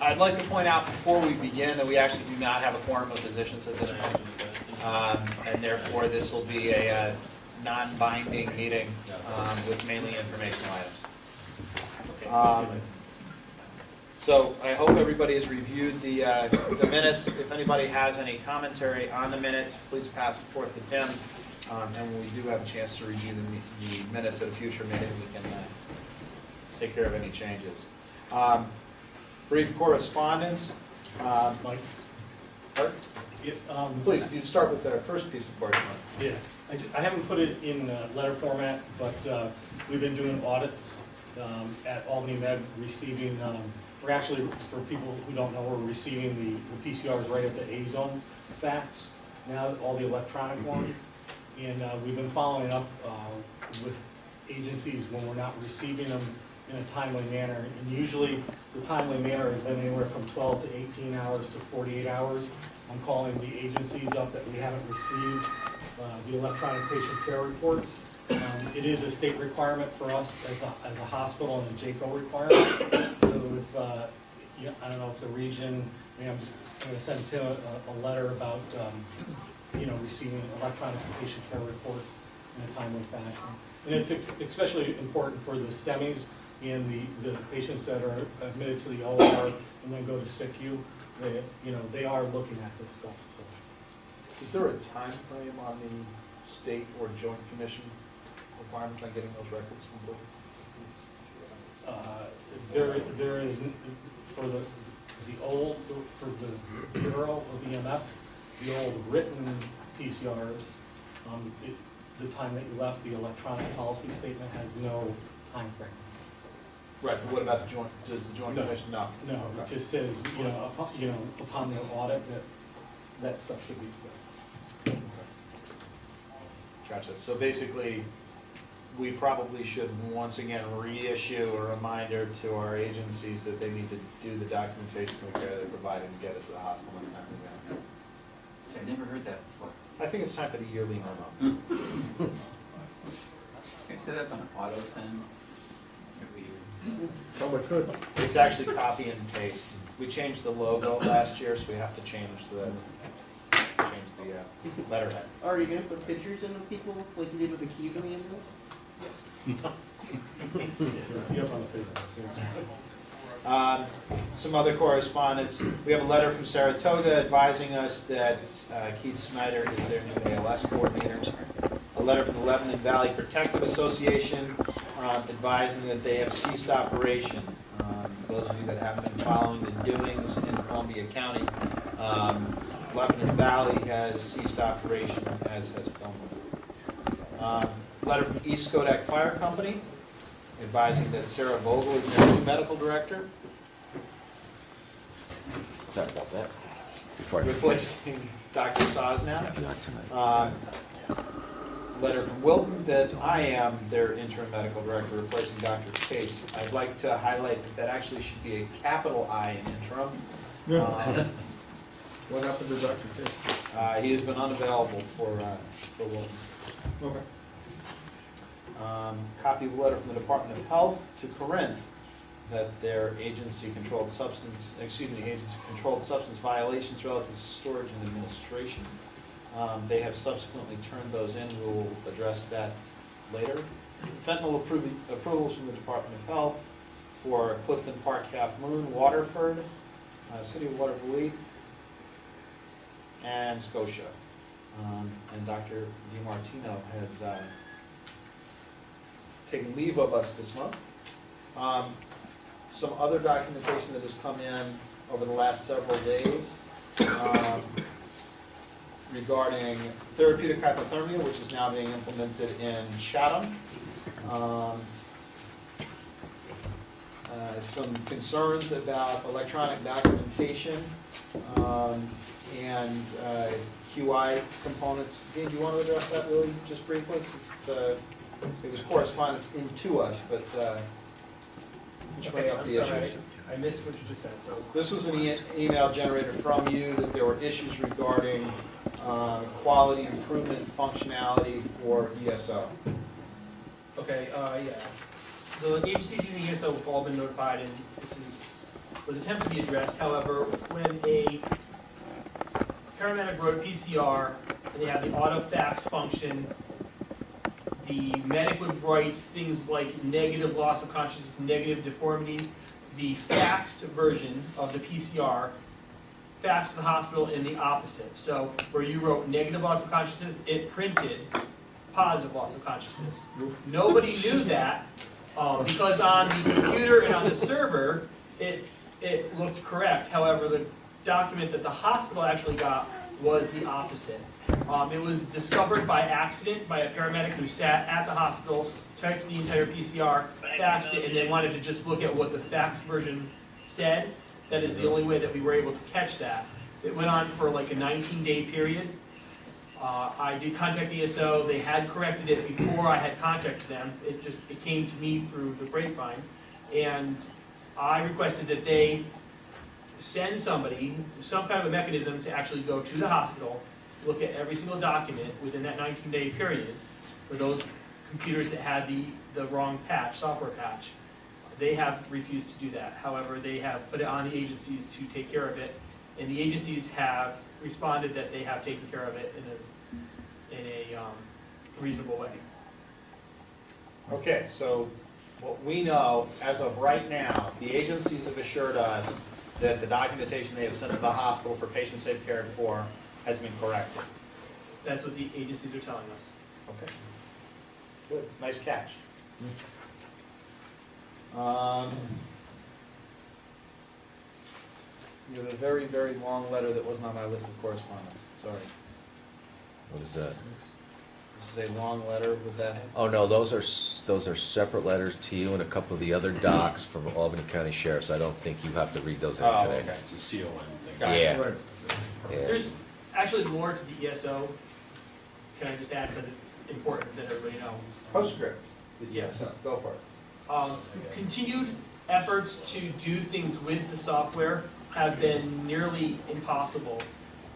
I'd like to point out before we begin that we actually do not have a quorum of physicians at this point. And therefore, this will be a non-binding meeting with mainly informational items. So I hope everybody has reviewed the minutes. If anybody has any commentary on the minutes, please pass it forth to Tim. And when we do have a chance to review the minutes at a future meeting, we can take care of any changes. Brief correspondence. Mike? Please, you start with the first piece of correspondence. Yeah, I haven't put it in letter format, but we've been doing audits at Albany Med, receiving, we're actually, for people who don't know, we're receiving the PCRs right at the A-zone fax, now all the electronic ones. And we've been following up with agencies when we're not receiving them in a timely manner. And usually the timely manner has been anywhere from 12 to 18 hours to 48 hours. I'm calling the agencies up that we haven't received the electronic patient care reports. It is a state requirement for us as a hospital and a JCO requirement. So if, I don't know if the region, I'm just going to send Tim a letter about receiving electronic patient care reports in a timely fashion. And it's especially important for the STEMIs and the patients that are admitted to the OR and then go to SICU. They are looking at this stuff. So. Is there a time frame on the state or joint commission requirements on getting those records completed? There is for the Bureau of EMS, the old written PCRs. The time that you left, the electronic policy statement has no time frame. Right, but what about the joint? Does the joint commission know? No, Okay. it just says upon the audit that stuff should be together. Gotcha. So basically, we probably should once again reissue a reminder to our agencies that they need to do the documentation of care they provided and get it to the hospital in a timely manner. I've never heard that before. I think it's time for the yearly memo. Can I set up an auto send every year? So much good. It's actually copy and paste. We changed the logo last year, so we have to change the letterhead. Are you going to put pictures in of people like you did with the keys in the incidents? Yep, on the Facebook. Some other correspondence. We have a letter from Saratoga advising us that Keith Snyder is their new ALS coordinator. A letter from the Lebanon Valley Protective Association advising that they have ceased operation. Those of you that haven't been following the doings in Columbia County, Lebanon Valley has ceased operation, as has Fillmore. Letter from East Kodak Fire Company advising that Sarah Vogel is their new medical director. Sorry about that. Replacing Dr. Sosnow. Letter from Wilton that I am their interim medical director, replacing Dr. Case. I'd like to highlight that actually should be a capital I in interim. What happened to Dr. Case? He has been unavailable for Wilton. Okay. Copy of a letter from the Department of Health to Corinth that their agency-controlled substance violations relative to storage and administration. They have subsequently turned those in. We will address that later. Fentanyl approvals from the Department of Health for Clifton Park, Half Moon, Waterford, City of Waterville, and Scotia. And Dr. DiMartino has taken leave of us this month. Some other documentation that has come in over the last several days regarding therapeutic hypothermia, which is now being implemented in Chatham. Some concerns about electronic documentation and QI components. Dean, do you want to address that really just briefly? It was correspondence into us, but just bring up the issues. I missed what you just said. So this was an email generated from you that there were issues regarding quality improvement functionality for ESO. okay, yeah. The agencies using ESO have all been notified, and this is was attempted to be addressed. However, when a paramedic wrote a PCR and they have the auto fax function, the medic would write things like negative loss of consciousness, negative deformities. The faxed version of the PCR faxed to the hospital in the opposite. So where you wrote negative loss of consciousness, it printed positive loss of consciousness. Nobody knew that because on the computer and on the server, it looked correct. However, the document that the hospital actually got was the opposite. It was discovered by accident by a paramedic who sat at the hospital, typed the entire PCR, faxed it, and then wanted to just look at what the faxed version said. That is the only way that we were able to catch that. It went on for like a 19-day period. I did contact ESO. They had corrected it before I had contacted them. It came to me through the grapevine, and I requested that they send somebody, some kind of a mechanism to actually go to the hospital, look at every single document within that 19-day period for those computers that had the wrong patch, software patch. They have refused to do that. However, they have put it on the agencies to take care of it, and the agencies have responded that they have taken care of it in a reasonable way. Okay, so what we know, as of right now, the agencies have assured us that the documentation they have sent to the hospital for patients they've cared for has been corrected. That's what the agencies are telling us. Okay. Good, nice catch. You have a very, very long letter that wasn't on my list of correspondence, sorry. What is that? This is a long letter with that. Oh, no, those are separate letters to you and a couple of the other docs from Albany County Sheriffs. I don't think you have to read those out Oh, today. okay. It's a CON thing. Got it. Yeah. Right. Yeah. There's actually more to the ESO. Can I just add, because it's important that everybody know? Postscript. Yes. Go for it. Continued efforts to do things with the software have been nearly impossible.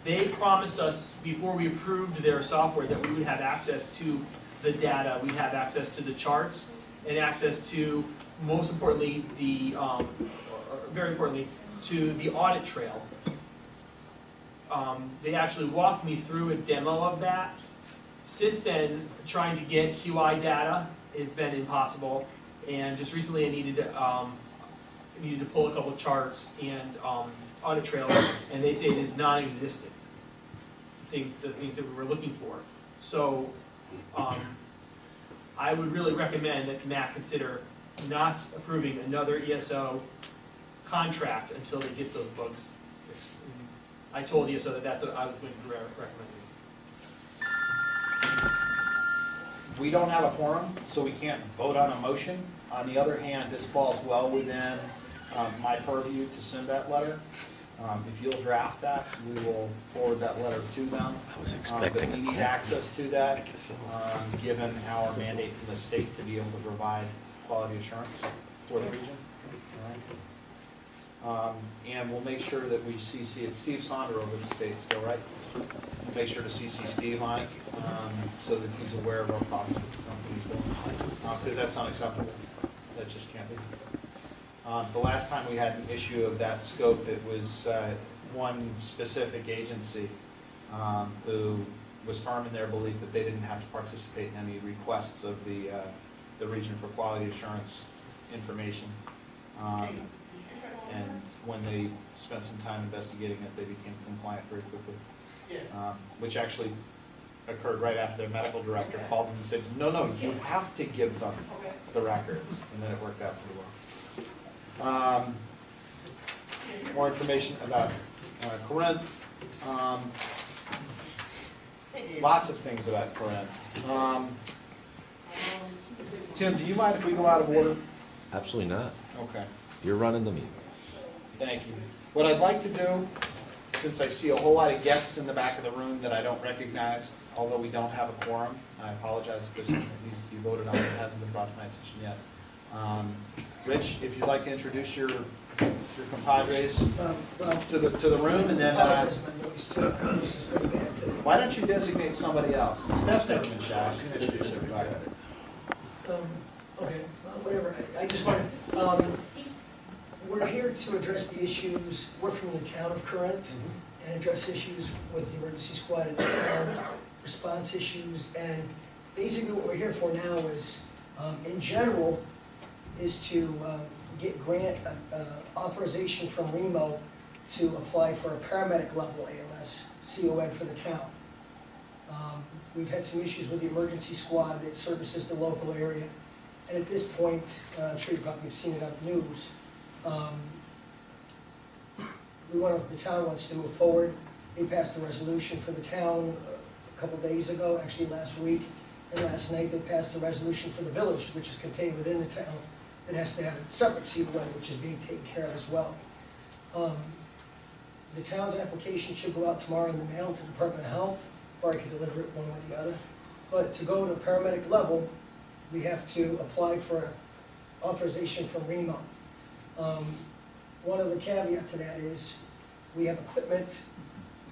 They promised us before we approved their software that we would have access to the data, we'd have access to the charts, and access to, most importantly, very importantly, to the audit trail. They actually walked me through a demo of that. Since then, trying to get QI data has been impossible, and just recently I needed to pull a couple charts and audit trail, and they say it is non-existent. The things that we were looking for. So I would really recommend that MAC consider not approving another ESO contract until they get those bugs fixed. And I told ESO that that's what I was going to recommend. We don't have a quorum, so we can't vote on a motion. On the other hand, this falls well within my purview to send that letter. If you'll draft that, we will forward that letter to them. I was expecting But we a need call. access to that, given our mandate from the state to be able to provide quality assurance for the region. All right. And we'll make sure that we CC it. Steve Sonder over the state still, right? We'll make sure to CC Steve on it, so that he's aware of our problems with the company, because that's not acceptable. That just can't be. The last time we had an issue of that scope, it was one specific agency who was firm in their belief that they didn't have to participate in any requests of the region for quality assurance information. And when they spent some time investigating it, they became compliant very quickly. Which actually occurred right after their medical director called them and said, no, you have to give them the records. And then it worked out pretty well. More information about Corinth. Lots of things about Corinth. Tim, do you mind if we go out of order? Absolutely not. Okay, You're running the meeting. thank you. What I'd like to do, since I see a whole lot of guests in the back of the room that I don't recognize, although we don't have a quorum, I apologize if this needs to be voted on, it hasn't been brought to my attention yet. Rich, if you'd like to introduce your compadres to the room, and then why don't you designate somebody else? Steph's never been shy. She can introduce everybody. Okay, whatever. I just wanted, we're here here to address the issues, we're from the town of Corinth, and address issues with the emergency squad in the town, response issues, and basically what we're here for now is, in general, is to get grant authorization from REMO to apply for a paramedic level ALS CON for the town. We've had some issues with the emergency squad that services the local area, and at this point, I'm sure you probably have seen it on the news, the town wants to move forward. They passed a resolution for the town a couple days ago, actually last week, and last night they passed a resolution for the village, which is contained within the town, that has to have a separate CON, which is being taken care of as well. The town's application should go out tomorrow in the mail to the Department of Health, or I can deliver it one way or the other. But to go to a paramedic level, we have to apply for authorization from REMO. One other caveat to that is, we have equipment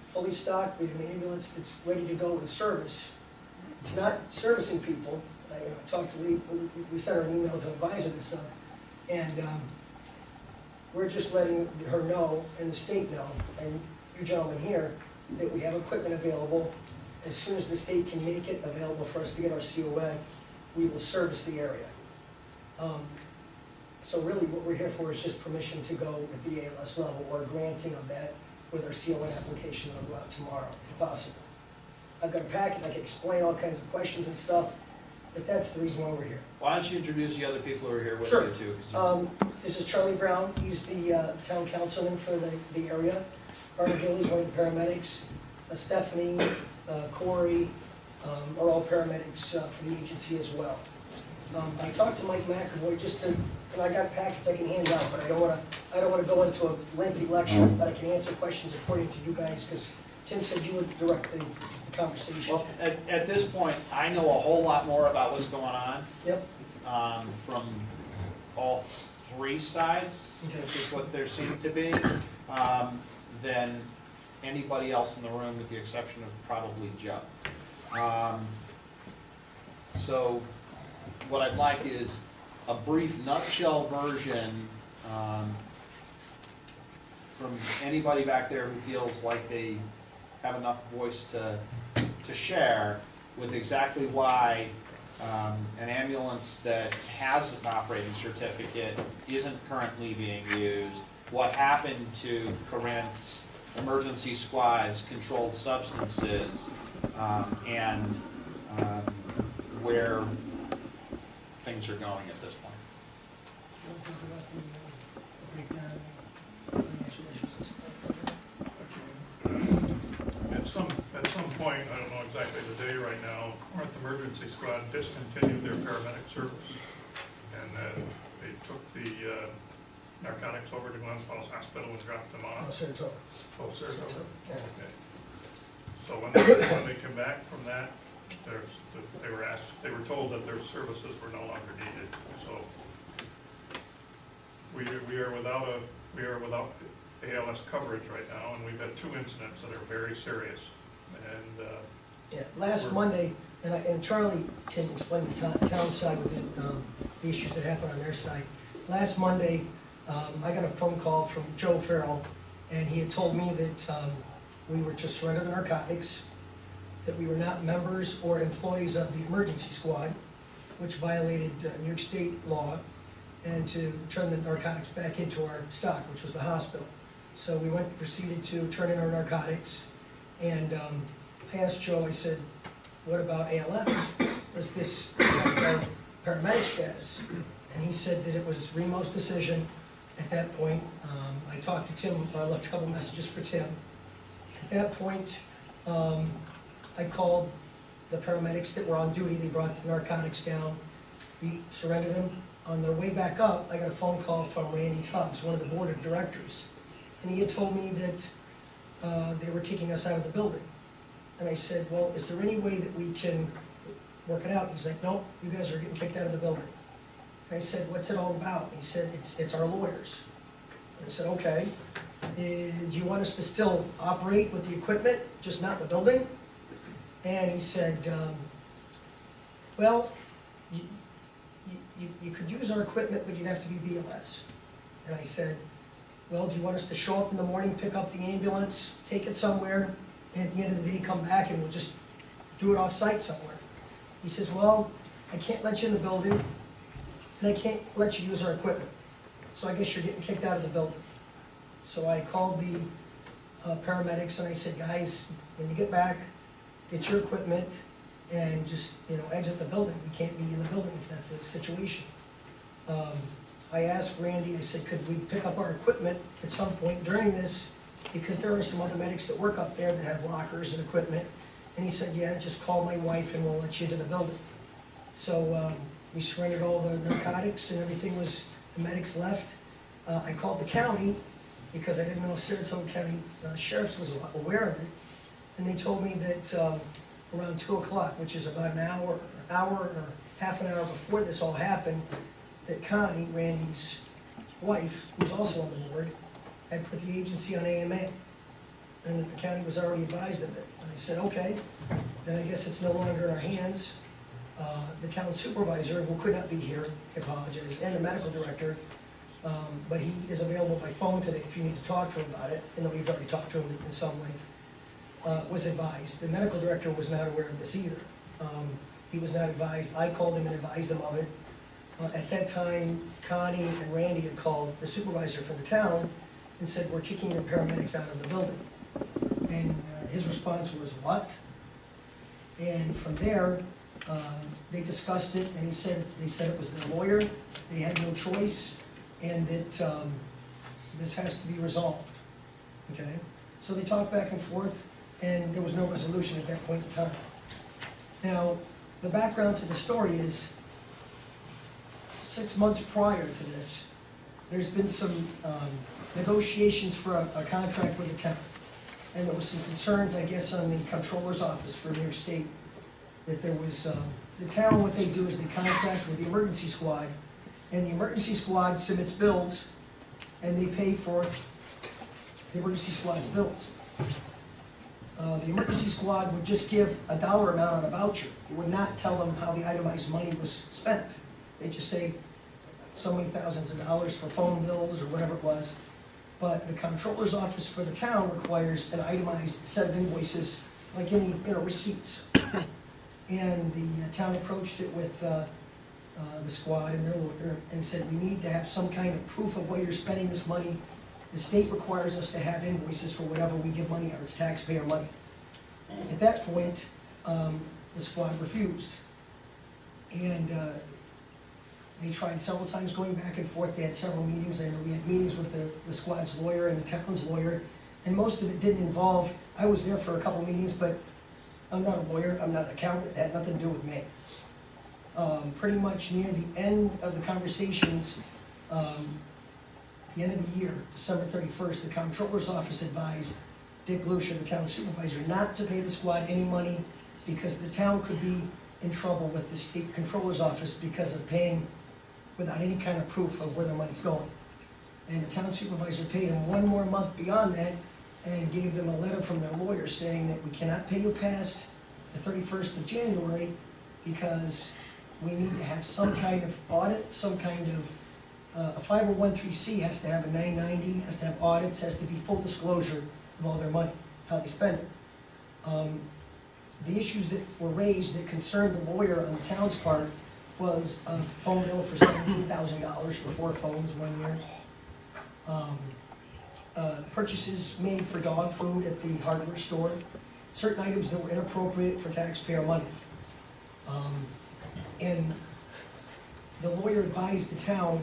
fully stocked, we have an ambulance that's ready to go in service. It's not servicing people. I talked to Lee, we sent her an email to advise her this, and we're just letting her know, and the state know, and you gentlemen here, that we have equipment available. As soon as the state can make it available for us to get our CON, we will service the area. So really what we're here for is just permission to go at the ALS level, or granting of that with our CON application that'll go out tomorrow, if possible. I've got a packet, I can explain all kinds of questions and stuff, but that's the reason why we're here. Why don't you introduce the other people who are here with Sure. you too? 'Cause This is Charlie Brown, he's the town councilman for the area. Arnie Gillies, one of the paramedics. Stephanie, Corey, are all paramedics for the agency as well. I talked to Mike McAvoy just to, and I got packets I can hand out, but I don't wanna go into a lengthy lecture, but I can answer questions according to you guys, because Tim said you would direct the conversation. Well, at this point, I know a whole lot more about what's going on Yep, from all three sides, Okay. which is what there seem to be, than anybody else in the room, with the exception of probably Joe. So what I'd like is a brief nutshell version from anybody back there who feels like they have enough voice to share with exactly why an ambulance that has an operating certificate isn't currently being used, what happened to Corinth's emergency squads, controlled substances, and where things are going at this point. you want to talk about the breakdown, financial issues and stuff? At some point, I don't know exactly the day right now, Corinth Emergency Squad discontinued their paramedic service. And they took the narcotics over to Glens Falls Hospital and dropped them Oh, off. Saratoga. Oh, Saratoga. Yeah. Okay. So when they come back from that, they were told that their services were no longer needed. So we are without ALS coverage right now, and we've had 2 incidents that are very serious. And Yeah, last Monday, and Charlie can explain the town side with the issues that happened on their side. Last Monday, I got a phone call from Joe Farrell, and he had told me that we were to surrender the narcotics, that we were not members or employees of the emergency squad, which violated New York State law, and to turn the narcotics back into our stock, which was the hospital. So we proceeded to turn in our narcotics, and I asked Joe, I said, what about ALS? Does this have paramedic status? And he said that it was Remo's decision at that point. I talked to Tim, I left a couple messages for Tim. At that point, I called the paramedics that were on duty. They brought the narcotics down. We surrendered them. On their way back up, I got a phone call from Randy Tubbs, one of the board of directors. And he had told me that they were kicking us out of the building. And I said, well, is there any way that we can work it out? He's like, nope, you guys are getting kicked out of the building. And I said, what's it all about? He said, it's our lawyers. And I said, okay. Do you want us to still operate with the equipment, just not the building? And he said, well, you could use our equipment, but you'd have to be BLS. And I said, well, do you want us to show up in the morning, pick up the ambulance, take it somewhere, and at the end of the day, come back and we'll just do it off-site somewhere? He says, well, I can't let you in the building, and I can't let you use our equipment. So I guess you're getting kicked out of the building. So I called the paramedics and I said, guys, when you get back, get your equipment and just, exit the building. We can't be in the building if that's the situation. I asked Randy, I said, could we pick up our equipment at some point during this? Because there are some other medics that work up there that have lockers and equipment. And he said, yeah, just call my wife and we'll let you into the building. So we surrendered all the narcotics and everything was, the medics left. I called the county because I didn't know if Saratoga County Sheriff's was aware of it. And they told me that around 2 o'clock, which is about an hour or half an hour before this all happened, that Connie, Randy's wife, who's also on the board, had put the agency on AMA, and that the county was already advised of it. And I said, okay, then I guess it's no longer in our hands. The town supervisor, who could not be here, I apologize, and the medical director, but he is available by phone today if you need to talk to him about it, and we've already talked to him in some way, was advised. The medical director was not aware of this either. He was not advised. I called him and advised him of it. At that time, Connie and Randy had called the supervisor for the town and said, we're kicking your paramedics out of the building. And his response was, what? And from there, they discussed it, and they said it was their lawyer, they had no choice, and that this has to be resolved, okay? So they talked back and forth, and there was no resolution at that point in time. Now, the background to the story is, 6 months prior to this, there's been some negotiations for a contract with the town. And there was some concerns, I guess, on the comptroller's office for New York State, that there was, the town, what they do is they contract with the emergency squad, and the emergency squad submits bills, and they pay for the emergency squad's bills. The emergency squad would just give a dollar amount on a voucher. It would not tell them how the itemized money was spent. They just say so many thousands of dollars for phone bills or whatever it was. But the comptroller's office for the town requires an itemized set of invoices, like any, receipts. And the town approached it with the squad and their lawyer and said, we need to have some kind of proof of where you're spending this money. The state requires us to have invoices for whatever we give money out, it's taxpayer money. At that point, the squad refused. And they tried several times going back and forth. They had several meetings. I know we had meetings with the squad's lawyer and the town's lawyer, and most of it didn't involve, I was there for a couple meetings, but I'm not a lawyer, I'm not an accountant, it had nothing to do with me. Pretty much near the end of the conversations, the end of the year, December 31st, the comptroller's office advised Dick Lucia, the town supervisor, not to pay the squad any money because the town could be in trouble with the state controller's office because of paying without any kind of proof of where their money's going. And the town supervisor paid them one more month beyond that and gave them a letter from their lawyer saying that we cannot pay you past the 31st of January because we need to have some kind of audit, some kind of, a 501(c) has to have a 990, has to have audits, has to be full disclosure of all their money, how they spend it. The issues that were raised that concerned the lawyer on the town's part was a phone bill for $17,000 for 4 phones 1 year. Purchases made for dog food at the hardware store, certain items that were inappropriate for taxpayer money. And the lawyer advised the town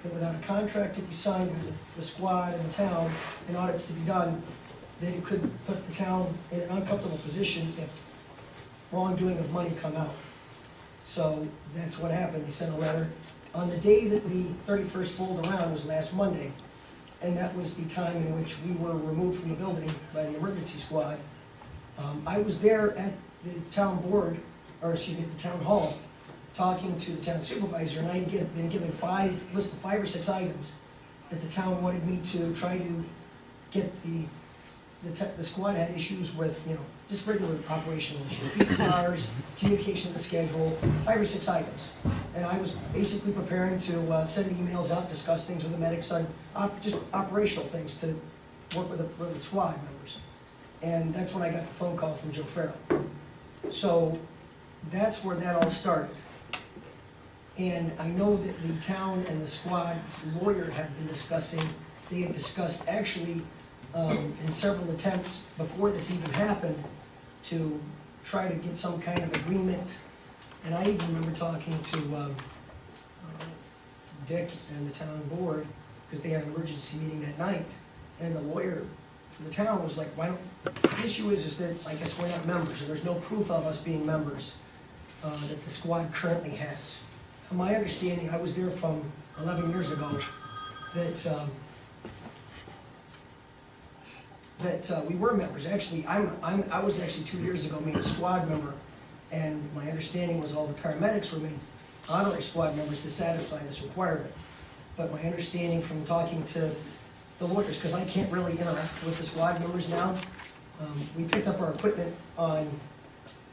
that without a contract to be signed with the squad and the town and audits to be done, that it could put the town in an uncomfortable position if wrongdoing of money come out. So that's what happened. They sent a letter. On the day that the 31st rolled around was last Monday, and that was the time in which we were removed from the building by the emergency squad. I was there at the town board, or excuse me, at the town hall, talking to the town supervisor, and I had been given a list of 5 or 6 items that the town wanted me to try to get the the squad had issues with, just regular operational issues, PCRs, communication of the schedule, 5 or 6 items. And I was basically preparing to send emails out, discuss things with the medics on just operational things to work with the squad members. And that's when I got the phone call from Joe Farrell. So that's where that all started. And I know that the town and the squad's lawyer had been discussing, they had discussed actually in several attempts before this even happened to try to get some kind of agreement. And I even remember talking to Dick and the town board, because they had an emergency meeting that night, and the lawyer for the town was like, the issue is that I guess we're not members, and there's no proof of us being members that the squad currently has. From my understanding, I was there from 11 years ago, that we were members. Actually, I was actually 2 years ago made a squad member, and my understanding was all the paramedics were made honorary squad members to satisfy this requirement. But my understanding from talking to the lawyers, because I can't really interact with the squad members now, we picked up our equipment on,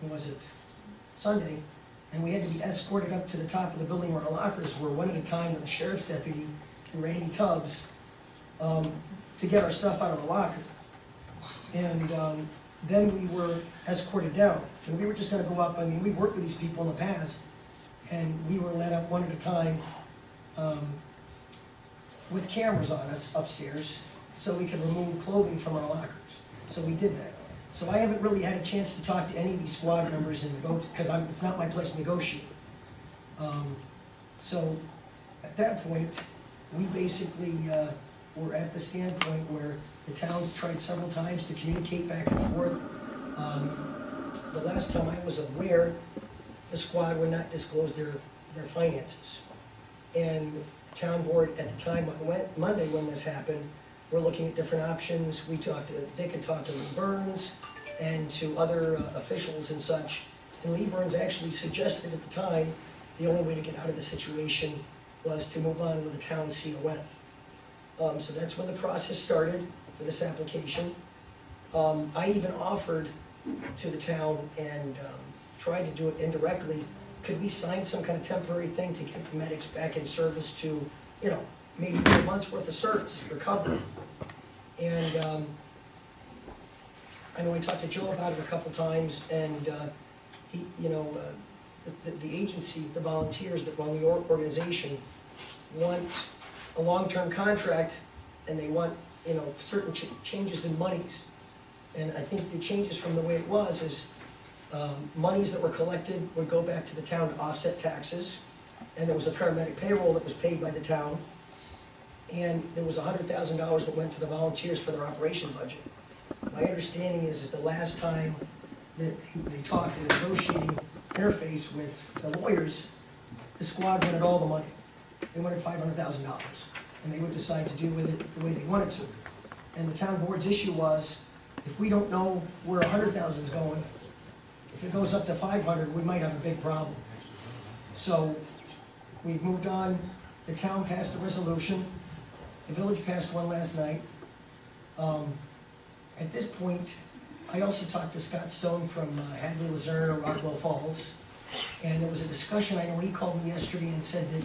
when was it, Sunday, and we had to be escorted up to the top of the building where our lockers were, one at a time, with the sheriff's deputy and Randy Tubbs, to get our stuff out of the locker. And then we were escorted down, and we were just gonna go up. I mean, we've worked with these people in the past, and we were led up one at a time with cameras on us upstairs, so we could remove clothing from our lockers. So we did that. So I haven't really had a chance to talk to any of these squad members and because it's not my place to negotiate. So at that point, we basically were at the standpoint where the town's tried several times to communicate back and forth. The last time I was aware, the squad would not disclose their finances. And the town board at the time on Monday when this happened, we're looking at different options. Dick had talked to Lee Burns and to other officials and such. And Lee Burns actually suggested at the time, the only way to get out of the situation was to move on with the town CON. So that's when the process started for this application. I even offered to the town and tried to do it indirectly. Could we sign some kind of temporary thing to get the medics back in service to, maybe a month's worth of service, recovery? And I know I talked to Joe about it a couple times, and he, the agency, the volunteers that run the organization want a long-term contract, and they want, certain changes in monies. And I think the changes from the way it was is monies that were collected would go back to the town to offset taxes, and there was a paramedic payroll that was paid by the town, and there was $100,000 that went to the volunteers for their operation budget. My understanding is the last time that they talked in a negotiating interface with the lawyers, the squad wanted all the money. They wanted $500,000, and they would decide to do with it the way they wanted to. And the town board's issue was, if we don't know where 100,000 is going, if it goes up to 500, we might have a big problem. So we've moved on. The town passed a resolution. The village passed one last night. At this point, I also talked to Scott Stone from Hadley, Luzerne, or Rockwell Falls, and there was a discussion. I know he called me yesterday and said that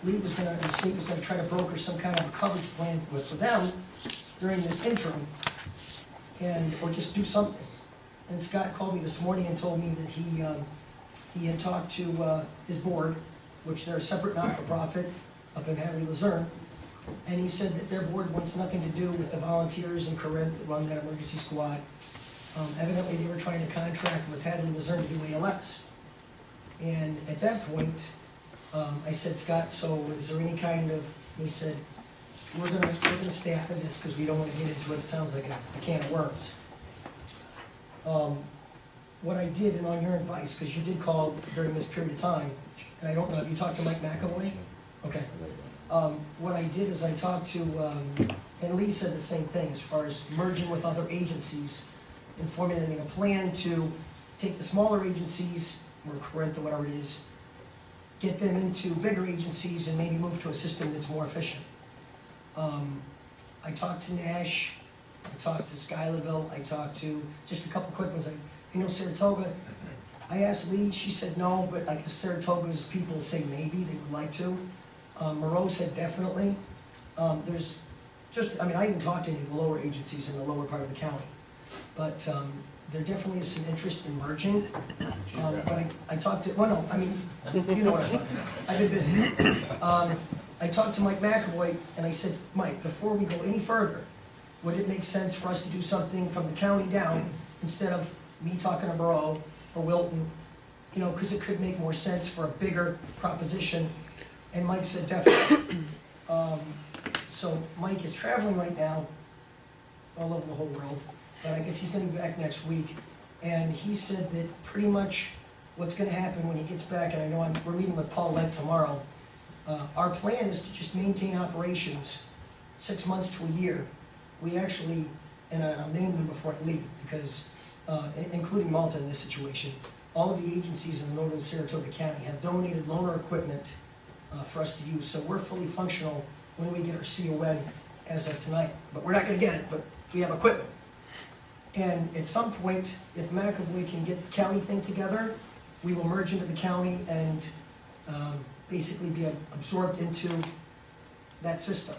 the state was gonna try to broker some kind of a coverage plan for them during this interim, or just do something. And Scott called me this morning and told me that he had talked to his board, which they're a separate not-for-profit up in Hadley, Luzerne, and he said that their board wants nothing to do with the volunteers in Corinth that run that emergency squad. Evidently, they were trying to contract with Hadley, Luzerne to do ALS. And at that point, I said, Scott, so is there any kind of, he said, we're gonna stay out of this because we don't want to get into it. It sounds like a can of worms. What I did, and on your advice, because you did call during this period of time, and I don't know, have you talked to Mike McAvoy? Okay. What I did is I talked to, and Lee said the same thing as far as merging with other agencies and formulating a plan to take the smaller agencies, or Corinth or whatever it is, get them into bigger agencies and maybe move to a system that's more efficient. I talked to Nash, I talked to Schuylerville, I talked to, just a couple quick ones, I know Saratoga, I asked Lee, she said no, but I guess Saratoga's people say maybe, they would like to. Moreau said definitely. There's just, I mean, I didn't talk to any of the lower agencies in the lower part of the county, but there definitely is some interest in merging. But I talked to, well, no, I mean, you know what I'm talking about. I've been busy. I talked to Mike McAvoy, and I said, Mike, before we go any further, would it make sense for us to do something from the county down, instead of me talking to Moreau or Wilton? You know, because it could make more sense for a bigger proposition. And Mike said definitely. So Mike is traveling right now all over the whole world, but I guess he's gonna be back next week. And he said that pretty much what's gonna happen when he gets back, and I know we're meeting with Paul Lett tomorrow, our plan is to just maintain operations 6 months to a year. We actually, and I'll name them before I leave, because, including Malta in this situation, all of the agencies in northern Saratoga County have donated loaner equipment for us to use, so we're fully functional when we get our CON as of tonight. But we're not gonna get it, but we have equipment. And at some point, if McAvoy can get the county thing together, we will merge into the county and basically be absorbed into that system.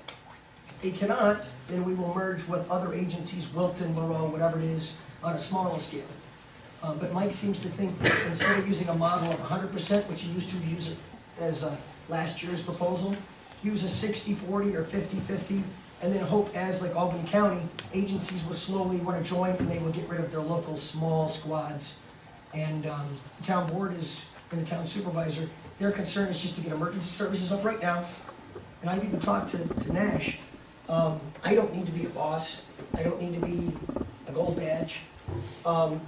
If they cannot, then we will merge with other agencies, Wilton, Moreau, whatever it is, on a smaller scale. But Mike seems to think that instead of using a model of 100%, which he used to use it as last year's proposal, use a 60-40 or 50-50, and then hope as, like Albany County, agencies will slowly want to join and they will get rid of their local small squads. And the town board is, and the town supervisor, their concern is just to get emergency services up right now. And I've even talked to Nash. I don't need to be a boss. I don't need to be a gold badge. And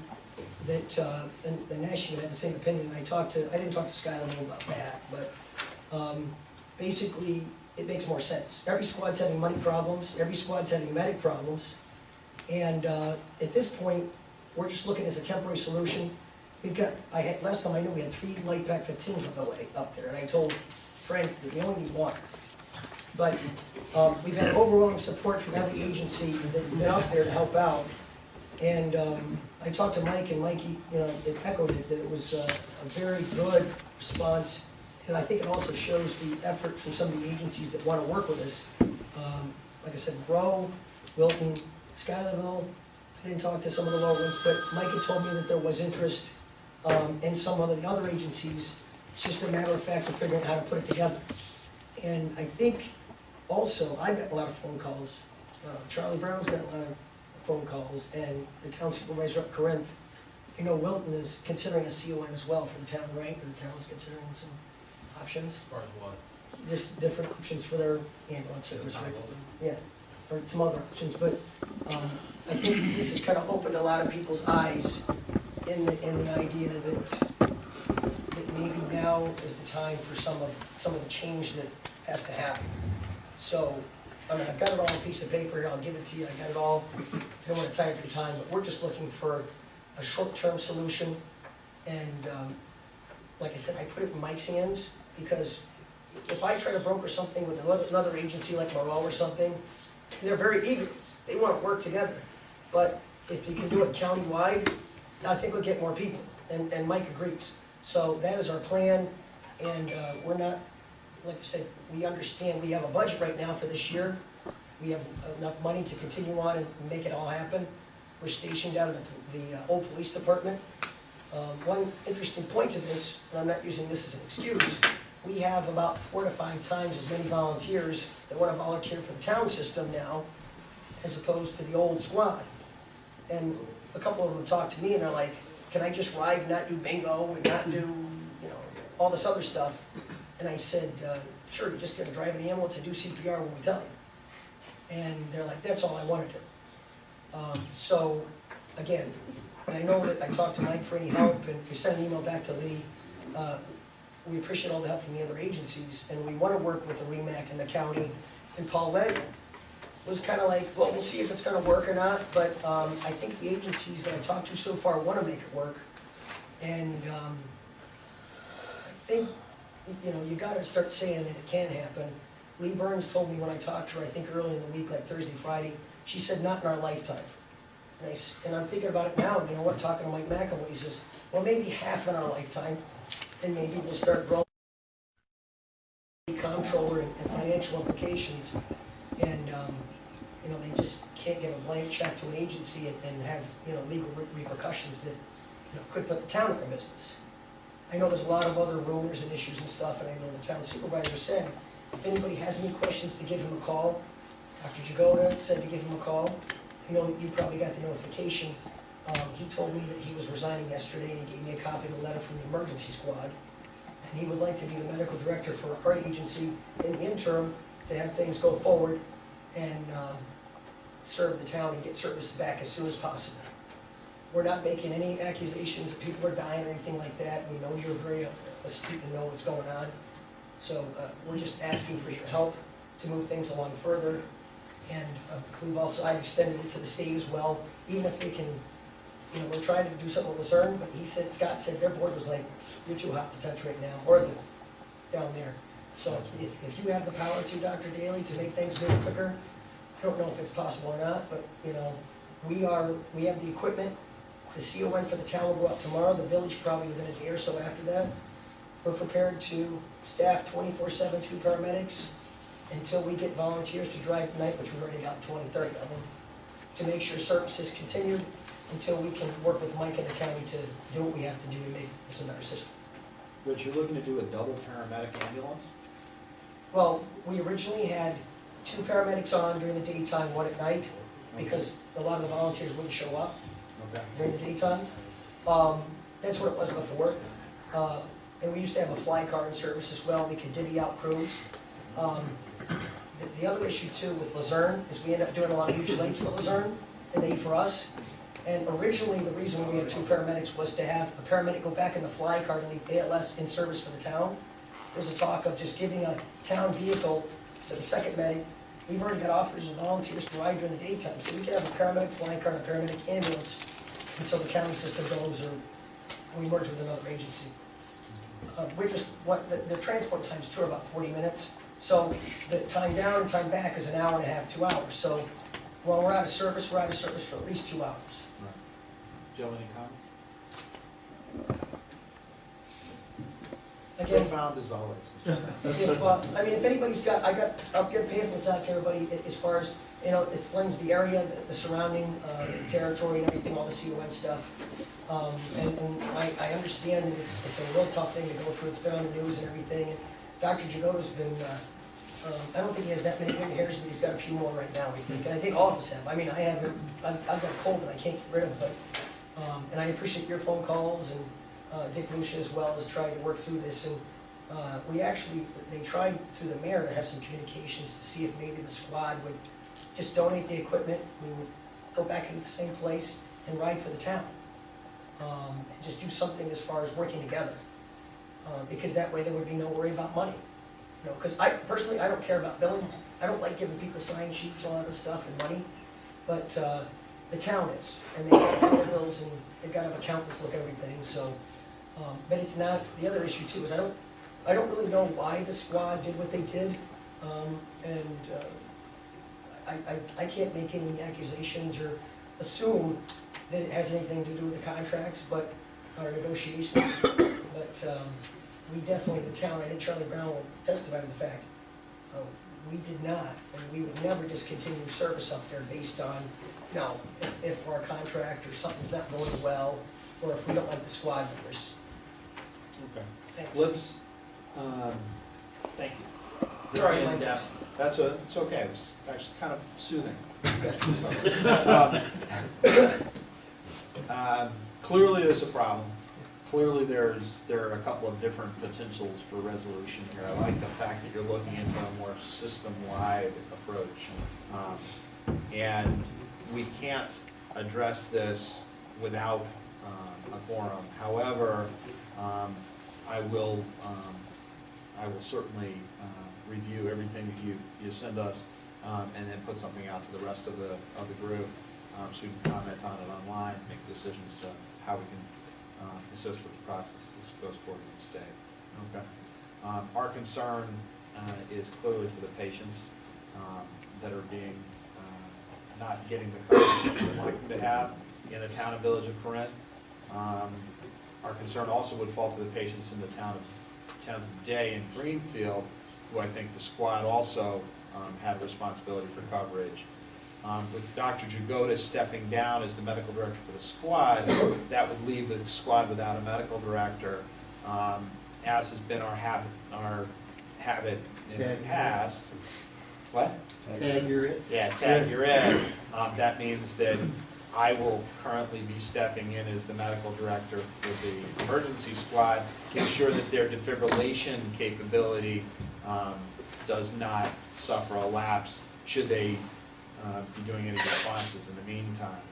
Nash even had the same opinion. I didn't talk to Schuylerville about that, but basically, it makes more sense. Every squad's having money problems, every squad's having medic problems, and at this point, we're just looking as a temporary solution. We've got, last time I knew we had 3 light pack 15s on the way up there, and I told Frank that we only need 1. But we've had overwhelming support from every agency that's been up there to help out. And I talked to Mike, and Mike, it echoed it, that it was a very good response. And I think it also shows the effort from some of the agencies that want to work with us. Like I said, Moreau, Wilton, Schuylerville. I didn't talk to some of the lower ones, but Mike had told me that there was interest in some of the other agencies. It's just a matter of fact of figuring out how to put it together. And I think also, I've got a lot of phone calls. Charlie Brown's got a lot of phone calls, and the town supervisor up Corinth. I know Wilton is considering a CON as well for the town, right? Or the town's considering some options? As far as what? Just different options for their ambulance service, right? Yeah, or some other options, but I think this has kind of opened a lot of people's eyes in the idea that maybe now is the time for some of the change that has to happen. So, I mean, I've got it all on a piece of paper here, I'll give it to you, I got it all. I don't want to tie up your time, but we're just looking for a short-term solution. And like I said, I put it in Mike's hands, because if I try to broker something with another agency like Moreau or something, they're very eager, they want to work together. But if you can do it countywide, I think we'll get more people, and Mike agrees. So that is our plan, and we're not, like I said, we understand we have a budget right now for this year. We have enough money to continue on and make it all happen. We're stationed down at the old police department. One interesting point to this, and I'm not using this as an excuse, we have about 4 to 5 times as many volunteers that want to volunteer for the town system now, as opposed to the old squad. And a couple of them talked to me and they're like, can I just ride and not do bingo and not do, all this other stuff? And I said, sure, you're just gonna drive an ambulance and do CPR when we tell you. And they're like, that's all I wanna do. So, again, and I know that I talked to Mike for any help, and we sent an email back to Lee. We appreciate all the help from the other agencies, and we wanna work with the REMAC and the county. And Paulette was kind of like, well, we'll see if it's gonna work or not, but I think the agencies that I talked to so far wanna make it work. And I think, you gotta start saying that it can happen. Lee Burns told me when I talked to her, I think early in the week, like Thursday, Friday, She said, not in our lifetime. And I'm thinking about it now, and you know what, talking to Mike McAvoy, he says, well, maybe half in our lifetime, and maybe we'll start growing comptroller and financial implications. And, you know, they just can't give a blank check to an agency and have, you know, legal repercussions that, you know, could put the town out of business. I know there's a lot of other rumors and issues and stuff, and I know the town supervisor said, if anybody has any questions, to give him a call. Dr. Jagoda said to give him a call. I know that you probably got the notification. He told me that he was resigning yesterday, and he gave me a copy of the letter from the emergency squad. And he would like to be the medical director for our agency in the interim to have things go forward and serve the town and get services back as soon as possible. We're not making any accusations that people are dying or anything like that. We know you're very astute and know what's going on. So we're just asking for your help to move things along further. And I've extended it to the state as well, even if they can, you know, we're trying to do something with Lucerne, but Scott said their board was like, you're too hot to touch right now, or down there. So if you have the power to, Dr. Daly, to make things move quicker, I don't know if it's possible or not, but, you know, we have the equipment. The CON for the town will go out tomorrow, the village probably within a day or so after that. We're prepared to staff 24/7, 2 paramedics, until we get volunteers to drive tonight, which we've already got 20, 30 of them, to make sure services continue until we can work with Mike and the county to do what we have to do to make this a better system. Rich, you're looking to do a double paramedic ambulance? Well, we originally had 2 paramedics on during the daytime, 1 at night, because a lot of the volunteers wouldn't show up Okay. during the daytime. That's what it was before. And we used to have a fly car in service as well. We could divvy out crews. The other issue too with Luzerne is we end up doing a lot of mutual aids for Luzerne and they for us. And originally the reason we had 2 paramedics was to have a paramedic go back in the fly car to leave ALS in service for the town. There's a talk of just giving a town vehicle to the second medic. We've already got offers of volunteers to ride during the daytime, so we can have a paramedic fly car and a paramedic ambulance until the county system goes or we merge with another agency. The transport times too are about 40 minutes. So the time down and time back is an hour and a half, 2 hours. So while we're out of service for at least 2 hours. Joe, any comments? Again, Profound as always. if anybody's got, I'll get pamphlets out to everybody as far as, you know, it explains the area, the surrounding territory and everything, all the CON stuff. And I understand that it's a real tough thing to go through. It's been on the news and everything. And Dr. Jagoda's been, I don't think he has that many gray hairs, but he's got a few more right now, I think. And I think all of us have. I mean, I haven't, I've got a cold that I can't get rid of, but, and I appreciate your phone calls and Dick Lucia as well as trying to work through this. And they tried through the mayor to have some communications to see if maybe the squad would just donate the equipment. We would go back into the same place and ride for the town. And just do something as far as working together. Because that way there would be no worry about money. You know, because I don't care about billing. I don't like giving people sign sheets and all that other stuff and money. But the town is, and they've got to pay their bills and they've got to have accountants look at everything. So, but it's not. The other issue too is I don't really know why the squad did what they did, I can't make any accusations or assume that it has anything to do with the contracts, but our negotiations. But we definitely, the town, I think Charlie Brown will testify to the fact, we did not, and we would never discontinue service up there based on, you know, if our contract or something's not going well, or if we don't like the squad members. Okay. Thanks. Let's, thank you. Sorry, Very Mike. in-depth. It's okay, it was actually kind of soothing. Clearly there's a problem. Clearly there are a couple of different potentials for resolution here. I like the fact that you're looking into a more system-wide approach. And we can't address this without a quorum. However, I will certainly review everything that you send us and then put something out to the rest of the group so we can comment on it online, make decisions to how we can assist with the process this goes forward with the state. Okay. Our concern is clearly for the patients that are being not getting the coverage that we would like them to have in the town and village of Corinth. Our concern also would fall to the patients in the towns of Day and Greenfield, who I think the squad also had responsibility for coverage. With Dr. Jagoda stepping down as the medical director for the squad, that would leave the squad without a medical director, as has been our habit in the past. What? Tag, you're it. Yeah, tag, you're in. That means that I will currently be stepping in as the medical director for the emergency squad to ensure that their defibrillation capability does not suffer a lapse should they be doing any responses in the meantime,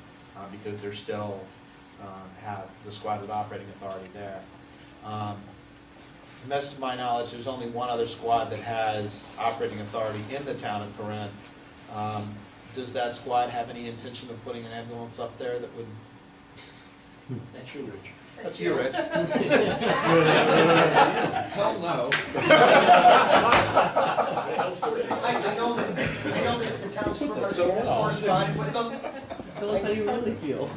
because they're still have the squad with operating authority there. To the best of my knowledge, there's only one other squad that has operating authority in the town of Corinth. Does that squad have any intention of putting an ambulance up there that would? That's you, Rich. That's you, Rich. Hell no. I know that the town supervisor has corresponded with them. Tell us how you really feel.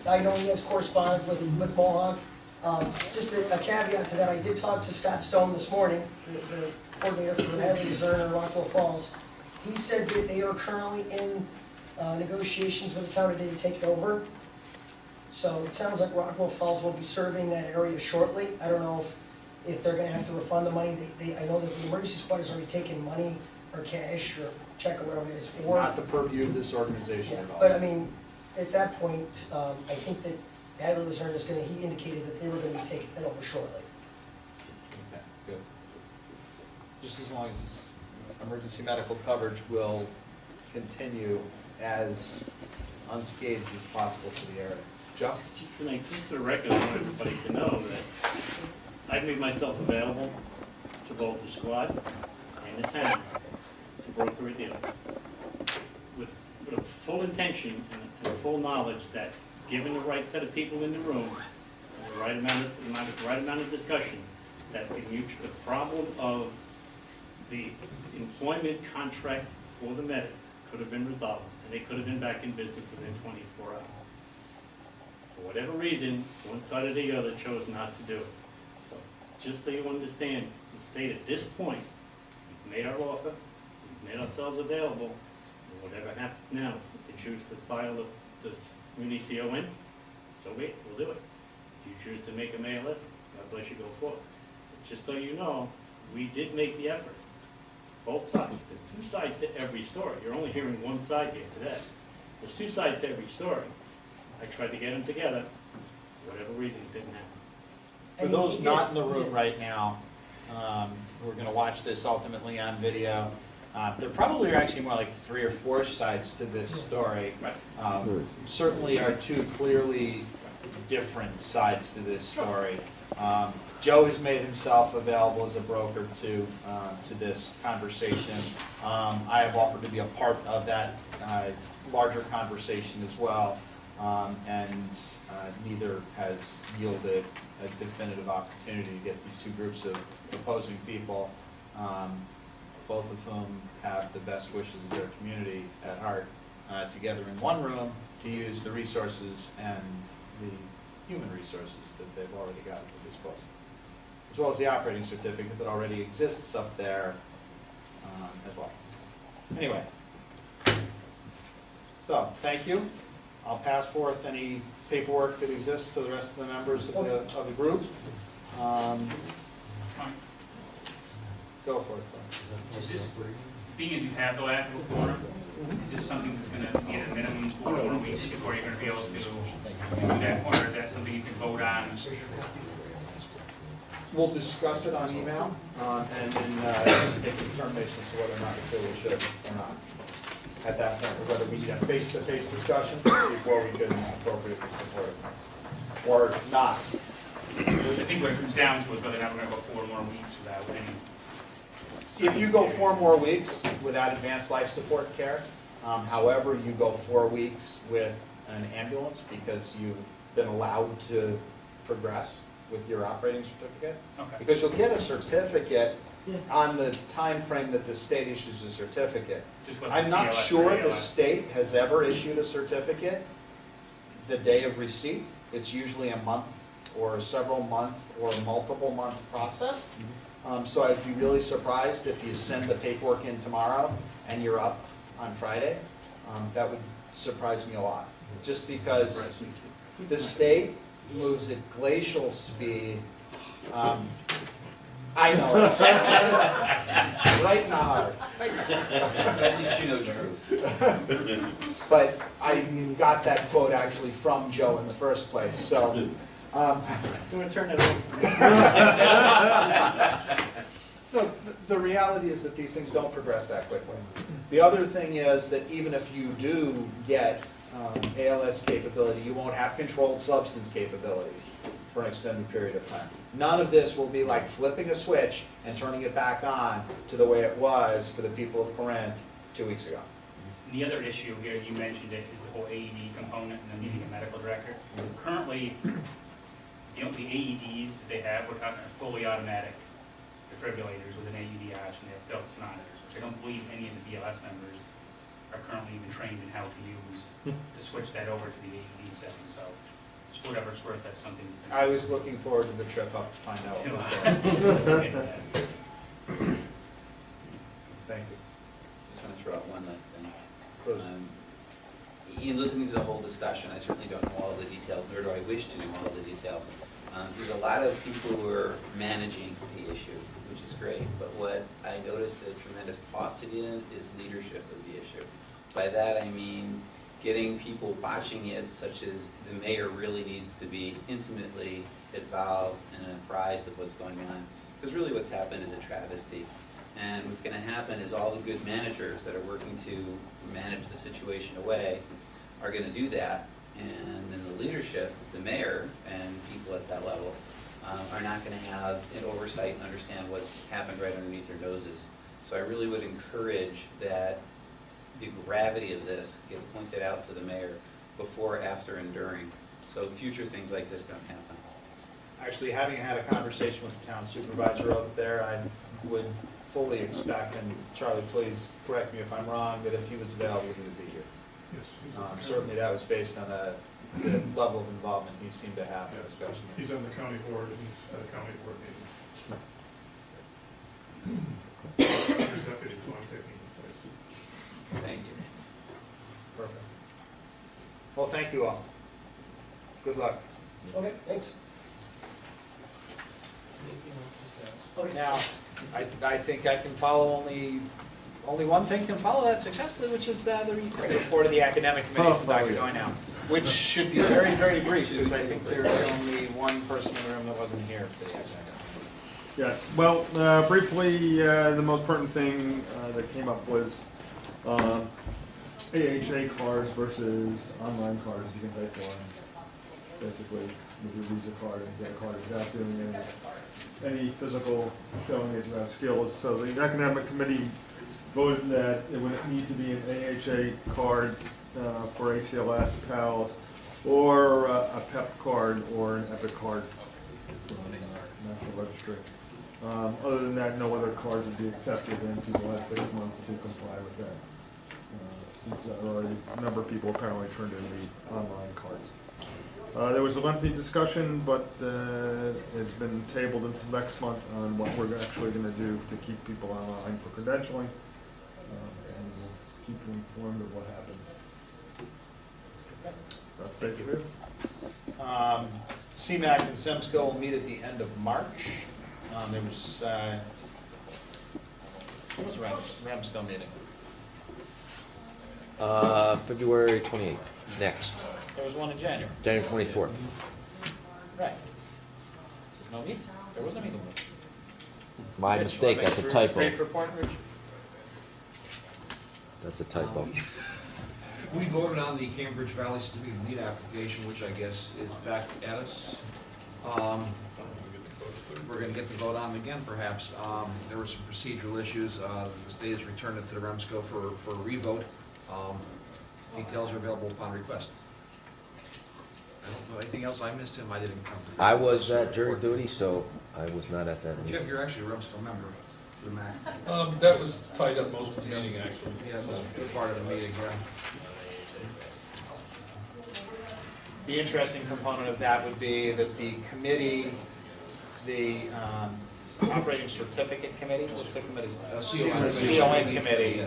I know he has corresponded with Mohawk. Just a caveat to that, I did talk to Scott Stone this morning, the coordinator for Hadley, Luzerne, and Rockwell Falls. He said that they are currently in negotiations with the town today to take it over. So it sounds like Rockwell Falls will be serving that area shortly. I don't know if they're gonna have to refund the money. I know that the emergency squad has already taken money or cash or check or whatever it is for. Not the purview of this organization Yeah, at all. but I mean, at that point, I think that Hadley Luzerne is gonna, he indicated that they were gonna be taking that over shortly. Okay, good. Just as long as emergency medical coverage will continue as unscathed as possible for the area. Joe? Just for the record, I want everybody to know that I've made myself available to both the squad and the town to broker a deal with a full intention and a full knowledge that, given the right set of people in the room and the right amount of discussion, that the problem of the employment contract for the medics could have been resolved, and they could have been back in business within 24 hours. For whatever reason, one side or the other chose not to do it. So, just so you understand, the state at this point, we've made our offer, we've made ourselves available, and whatever happens now, if they choose to file this community CON, so we'll do it. If you choose to make a ALS, God bless you, go forward. But just so you know, we did make the effort. Both sides. There's two sides to every story. You're only hearing one side here today. There's two sides to every story. I tried to get them together. For whatever reason, it didn't happen. For those not in the room right now, who are going to watch this ultimately on video, there probably are actually more like 3 or 4 sides to this story. Certainly are 2 clearly different sides to this story. Joe has made himself available as a broker to this conversation. I have offered to be a part of that larger conversation as well, and neither has yielded a definitive opportunity to get these 2 groups of opposing people, both of whom have the best wishes of their community at heart, together in one room to use the resources and the human resources that they've already got at their disposal, as well as the operating certificate that already exists up there as well. Anyway, so thank you. I'll pass forth any paperwork that exists to the rest of the members of the group. Go for it. Is this, being as you have the lateral quorum, is this something that's going to be at a minimum 4 more weeks before you're going to be able to do that, or is that something you can vote on? We'll discuss it on email and then make a determination as to whether or not we feel we should or not. At that point, or whether we need a face-to-face discussion before we can appropriately support it, or not. I think what it comes down to is whether or not we're going to go 4 more weeks without any. If you go 4 more weeks without advanced life support care, however, you go 4 weeks with an ambulance because you've been allowed to progress with your operating certificate. Okay. Because you'll get a certificate on the time frame that the state issues a certificate. Just what I'm not BLS or sure the ALS. state has ever issued a certificate the day of receipt. It's usually a month or several month or multiple month process. So I'd be really surprised if you send the paperwork in tomorrow and you're up on Friday. That would surprise me a lot, just because the state moves at glacial speed. I know, right in the heart. At least you know truth. But I got that quote actually from Joe in the first place, so. Do we turn it over? No, the reality is that these things don't progress that quickly. The other thing is that even if you do get ALS capability, you won't have controlled substance capabilities for an extended period of time. None of this will be like flipping a switch and turning it back on to the way it was for the people of Corinth 2 weeks ago. The other issue here, you mentioned it, is the whole AED component and then needing a medical director. Currently, the AEDs that they have are fully automatic defibrillators with an AED option. They have Philips monitors, which I don't believe any of the BLS members are currently even trained in how to use to switch that over to the AED setting. So, just for whatever it's worth, that's something that's. I was looking forward to the trip up to find out what was there. Thank you. Just want to throw out one last thing. Please. In listening to the whole discussion, I certainly don't know all the details, nor do I wish to know all the details. There's a lot of people who are managing the issue, which is great, but what I noticed a tremendous paucity in is leadership of the issue. By that I mean getting people watching it, such as the mayor really needs to be intimately involved and apprised of what's going on. Because really what's happened is a travesty. And what's going to happen is all the good managers that are working to manage the situation away are going to do that. And then the leadership, the mayor and people at that level, are not going to have an oversight and understand what's happened right underneath their noses. So I really would encourage that the gravity of this gets pointed out to the mayor before, after, and during, so future things like this don't happen. Actually, having had a conversation with the town supervisor over there, I would fully expect, and Charlie, please correct me if I'm wrong, that if he was available, he would be here. Yes. Certainly that was based on the level of involvement he seemed to have, especially. He's on the county board and he's at a county board meeting. His deputy, so I'm taking his place. Thank you. Perfect. Well, thank you all. Good luck. Okay, thanks. Now, I think I can follow only one thing can follow that successfully, which is the report of the academic committee from Dr. Doynow, which should be very, very brief, because I think there's only one person in the room that wasn't here for the academic. Yes, well, briefly, the most pertinent thing that came up was AHA cars versus online cars. You can pay for them, basically, with your Visa card and get a card without doing any physical showing that you have skills. So the academic committee voted that it would need to be an AHA card for ACLS, PALS, or a PEP card or an EPIC card from National Registry. Other than that, no other cards would be accepted, and people had 6 months to comply with that. Since already a number of people apparently turned in the online cards. There was a lengthy discussion, but it's been tabled until next month on what we're actually going to do to keep people online for credentialing, and we'll keep you informed of what happens. That's basically it. CMAC and SEMSCO will meet at the end of March. There was, what was RAMSCO meeting? February 28th, next. There was one in January. January 24th. Right. There's no meeting. There was a meeting. My mistake, that's a typo. Brief report, Rich? That's a typo. We voted on the Cambridge Valley Certificate of Need application, which I guess is back at us. We're going to get the vote on it again, perhaps. There were some procedural issues. The state has returned it to the REMSCO for a revote. Details are available upon request. I don't know anything else I missed, Tim. I didn't come. I was at jury duty, so I was not at that meeting. Jeff, you're actually a REMSCO member. That was tied up most of the meeting, actually. Yeah, it was a part of the meeting, yeah. The interesting component of that would be that the committee, the operating certificate committee, what's the committee? CON committee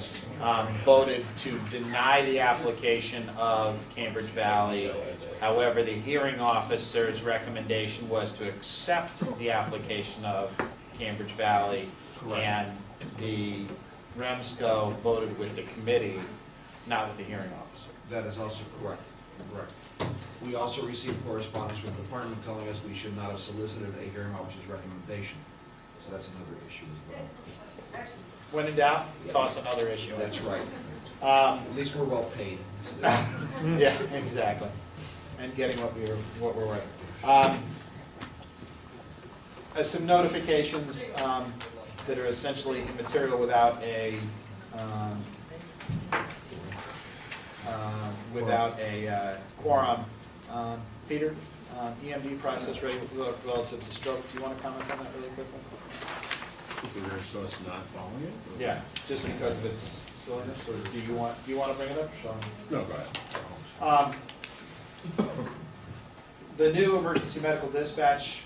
voted to deny the application of Cambridge Valley. However, the hearing officer's recommendation was to accept the application of Cambridge Valley, and the REMSCO voted with the committee, not with the hearing officer. That is also correct. Correct. We also received correspondence from the department telling us we should not have solicited a hearing officer's recommendation. So that's another issue as well. When in doubt, toss another issue. That's right. At least we're well paid. Yeah, exactly. And getting what we're worth. Some notifications that are essentially immaterial without a quorum. Peter, EMD process ready relative to stroke. Do you want to comment on that really quickly? So it's not following it? Yeah, just because of its silliness, or do you want to bring it up, Sean? No, go ahead. The new emergency medical dispatch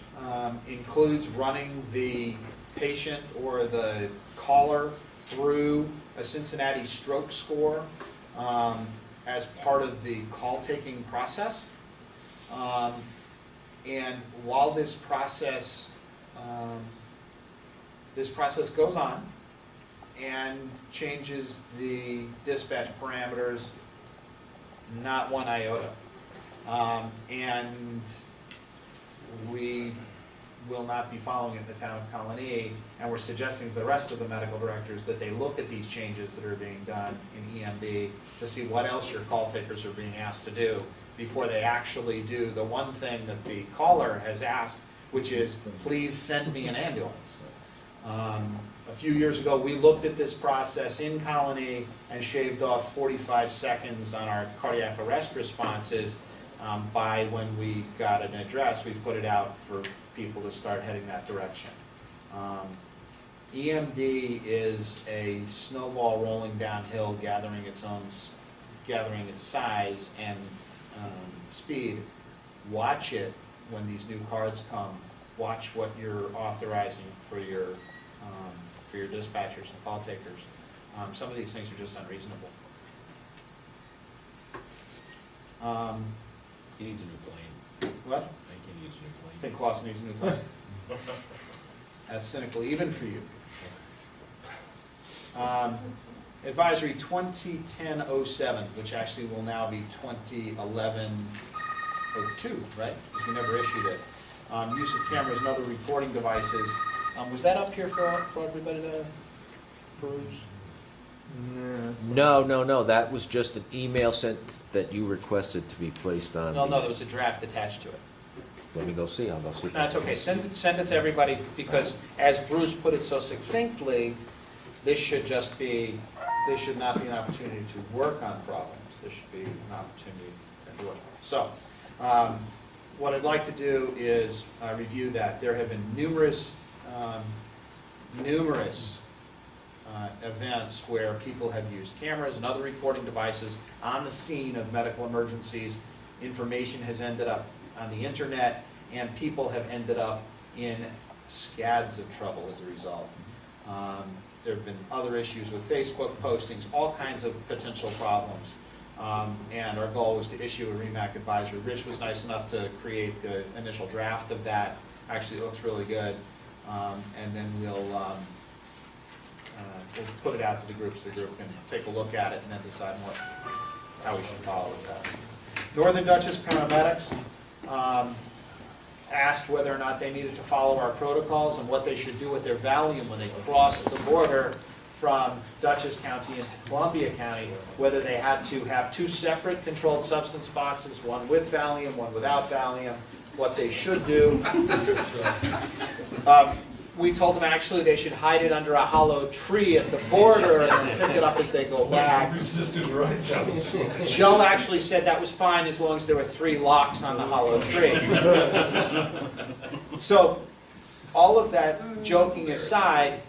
includes running the patient or the caller through a Cincinnati stroke score as part of the call-taking process. And while this process goes on and changes the dispatch parameters, not one iota. And we will not be following it in the town of Colony, and we're suggesting to the rest of the medical directors that they look at these changes that are being done in EMD to see what else your call takers are being asked to do before they actually do the one thing that the caller has asked, which is, please send me an ambulance. A few years ago, we looked at this process in Colony and shaved off 45 seconds on our cardiac arrest responses. By when we got an address, we put it out for people to start heading that direction. EMD is a snowball rolling downhill, gathering its size and speed. Watch it when these new cards come. Watch what you're authorizing for your dispatchers and call takers. Some of these things are just unreasonable. He needs a new plane. What? I think he needs a new plane. I think Clausen needs a new plane. That's cynical, even for you. Advisory 2010-07, which actually will now be 2011-02, right? Because we never issued it. Use of cameras and other recording devices. Was that up here for everybody to peruse? No, that was just an email sent that you requested to be placed on. No, there was a draft attached to it. Let me go see, I'll go see. That's okay, send it to everybody, because as Bruce put it so succinctly, this should not be an opportunity to work on problems. This should be an opportunity to work. So, what I'd like to do is review that. There have been numerous events where people have used cameras and other recording devices on the scene of medical emergencies. Information has ended up on the internet, and people have ended up in scads of trouble as a result. There have been other issues with Facebook postings, all kinds of potential problems. And our goal was to issue a REMAC advisory. Rich was nice enough to create the initial draft of that. Actually, it looks really good. And then we'll put it out to the group so the group can take a look at it and then decide how we should follow with that. Northern Dutchess paramedics asked whether or not they needed to follow our protocols and what they should do with their Valium when they crossed the border from Dutchess County into Columbia County, whether they had to have two separate controlled substance boxes, one with Valium, one without Valium, what they should do. We told them actually they should hide it under a hollow tree at the border and then pick it up as they go back. Resisted right down. Joe actually said that was fine as long as there were 3 locks on the hollow tree. So, all of that joking aside,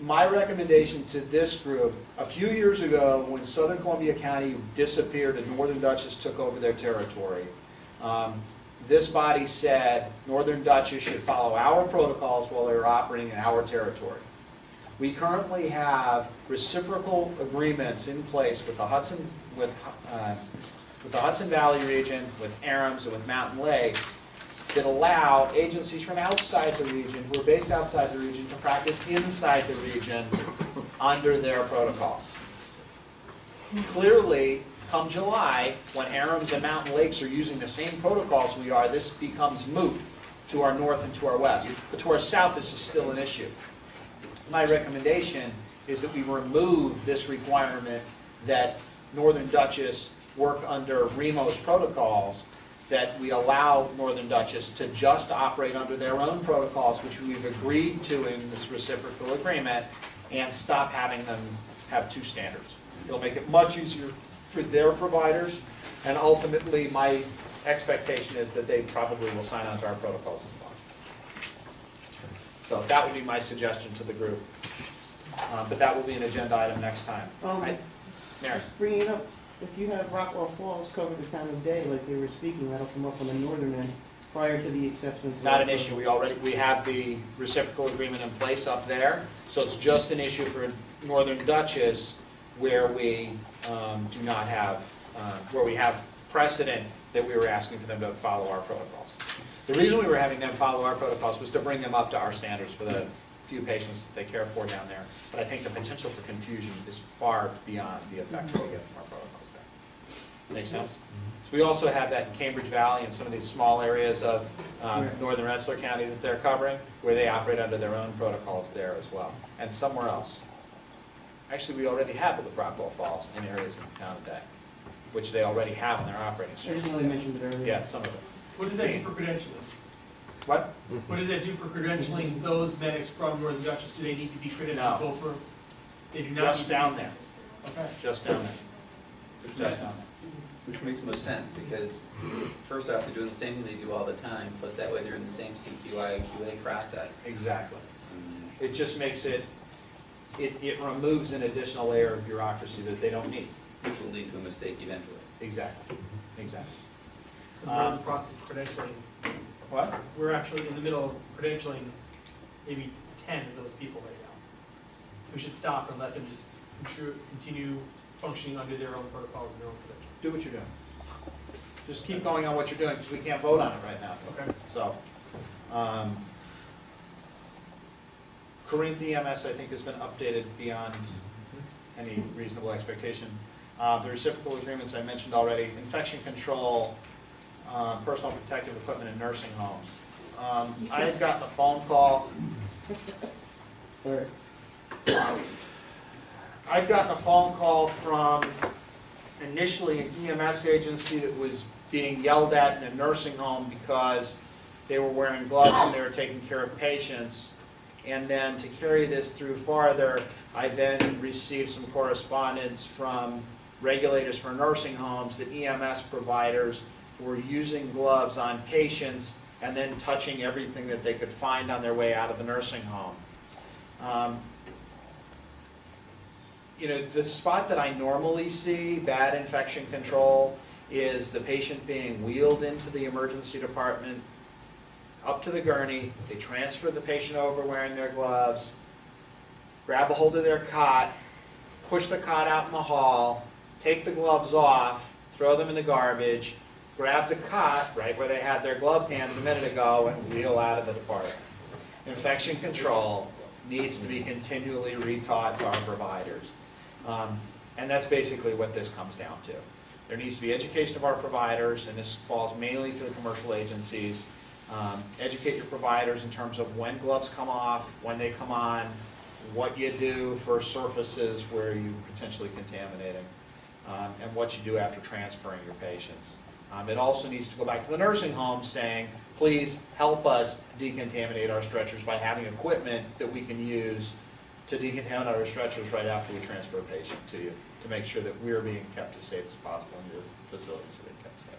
my recommendation to this group, a few years ago, when Southern Columbia County disappeared and Northern Dutchess took over their territory, this body said Northern Dutchess should follow our protocols while they were operating in our territory. We currently have reciprocal agreements in place with the Hudson Valley region, with Arams, and with Mountain Lakes that allow agencies from outside the region, who are based outside the region, to practice inside the region under their protocols. Clearly, come July, when Arams and Mountain Lakes are using the same protocols we are, this becomes moot to our north and to our west. But to our south, this is still an issue. My recommendation is that we remove this requirement that Northern Dutchess work under REMO's protocols, that we allow Northern Dutchess to just operate under their own protocols, which we've agreed to in this reciprocal agreement, and stop having them have two standards. It'll make it much easier for their providers, and ultimately my expectation is that they probably will sign on to our protocols as well. So that would be my suggestion to the group. But that will be an agenda item next time. Mary? Just bringing it up, if you have Rockwell Falls cover the time of day, like they were speaking, that'll come up on the northern end prior to the acceptance. of Not an the issue. protocol. We have the reciprocal agreement in place up there, so it's just an issue for Northern Dutchess where we do not have, where we have precedent that we were asking for them to follow our protocols. The reason we were having them follow our protocols was to bring them up to our standards for the few patients that they care for down there. But I think the potential for confusion is far beyond the effect that we get from our protocols there. Make sense? So we also have that in Cambridge Valley and some of these small areas of northern Rensselaer County that they're covering, where they operate under their own protocols there as well, and somewhere else. Actually, we already have it with Rockwell Falls in areas of the town today, which they already have in their operating I structure. just know they mentioned it earlier. Yeah, some of it. What does that do for credentialing? What? What does that do for credentialing those medics from Northern Dutchess? Do they need to be credentialed No. over? They do not. Just need to down be- there. Okay. Just down there. Just down there. Which makes most sense, because first off, they're doing the same thing they do all the time, plus that way they're in the same CQI and QA process. Exactly. It just makes it, it removes an additional layer of bureaucracy that they don't need. Which will lead to a mistake eventually. Exactly. Exactly. Because we're in the process of credentialing. What? We're actually in the middle of credentialing maybe 10 of those people right now. We should stop and let them just continue functioning under their own protocols and their own credentials. Do what you're doing. Just keep going on what you're doing, because we can't vote on it right now. Okay. So, Corinth EMS, I think, has been updated beyond any reasonable expectation. The reciprocal agreements I mentioned already, infection control, personal protective equipment in nursing homes. I had gotten a phone call. Sorry. I'd gotten a phone call from initially an EMS agency that was being yelled at in a nursing home because they were wearing gloves when they were taking care of patients. And then to carry this through farther, I then received some correspondence from regulators for nursing homes that EMS providers were using gloves on patients and then touching everything that they could find on their way out of a nursing home. You know, the spot that I normally see bad infection control is the patient being wheeled into the emergency department, up to the gurney, they transfer the patient over wearing their gloves, grab a hold of their cot, push the cot out in the hall, take the gloves off, throw them in the garbage, grab the cot, right where they had their gloved hands a minute ago, and wheel out of the department. Infection control needs to be continually retaught to our providers. And that's basically what this comes down to. There needs to be education of our providers, and this falls mainly to the commercial agencies. Educate your providers in terms of when gloves come off, when they come on, what you do for surfaces where you're potentially contaminating, and what you do after transferring your patients. It also needs to go back to the nursing home saying, please help us decontaminate our stretchers by having equipment that we can use to decontaminate our stretchers right after we transfer a patient to you, to make sure that we're being kept as safe as possible and your facilities are being kept safe.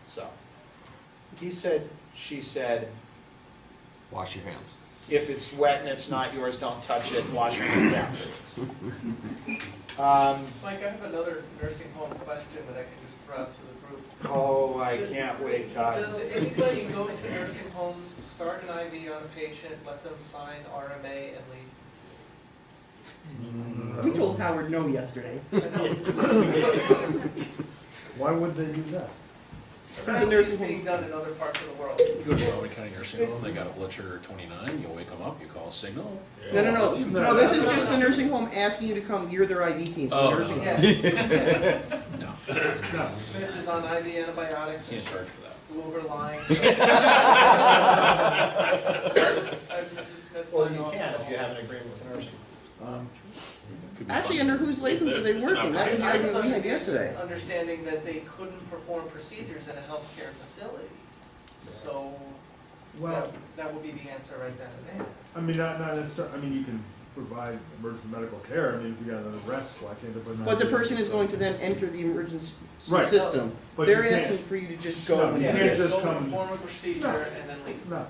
So, he said, she said, Wash your hands. If it's wet and it's not yours, don't touch it, wash your hands afterwards. Mike, I have another nursing home question that I can just throw out to the group. Oh, I can't wait, Todd. Does anybody go to nursing homes, start an IV on a patient, let them sign RMA and leave? We told Howard no yesterday. Why would they do that? Apparently it's being done in other parts of the world. You go to Rowan County Nursing Home, they got a blood sugar of 29, you wake them up, you call a signal. No, this is just the nursing home asking you to come, you're their IV team for the nursing home. Mrs. Smith is on IV antibiotics. Can't charge for that. Blew over lines. As Mrs. Smith Well, signed you off. can if you have an agreement with the nursing home. Actually, under whose license are they working? That was the I was argument we had under yesterday. the understanding that they couldn't perform procedures in a healthcare facility. So that would be the answer right then and there. I mean, not necessarily, I mean, you can provide emergency medical care, I mean, if you got an arrest, why can't they put an But the IV? person is going to then enter the emergency Right. system. But They're you can't- asking for you to just go No, and you Yeah, can't just just go come- perform a procedure and then leave. No.